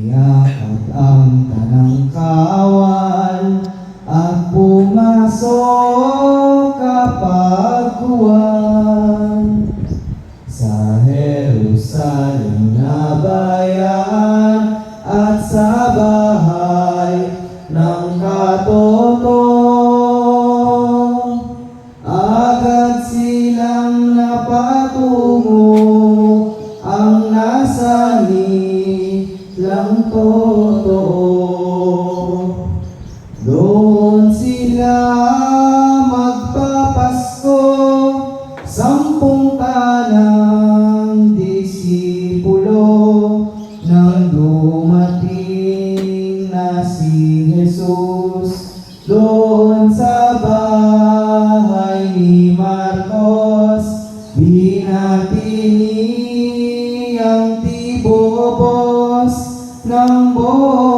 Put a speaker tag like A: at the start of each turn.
A: Yakap ang tanang kawal at pumasok kapag buwan sa Jerusalem na bayan at sa bahay ng katoto. Agad silang napatungo ang nasanib lang totoo. Doon sila magpapasko, 10 tanang disipulo, nang dumating na si Jesus. Doon sa bahay ni Marcos, binati niyang tibobos ng buhay.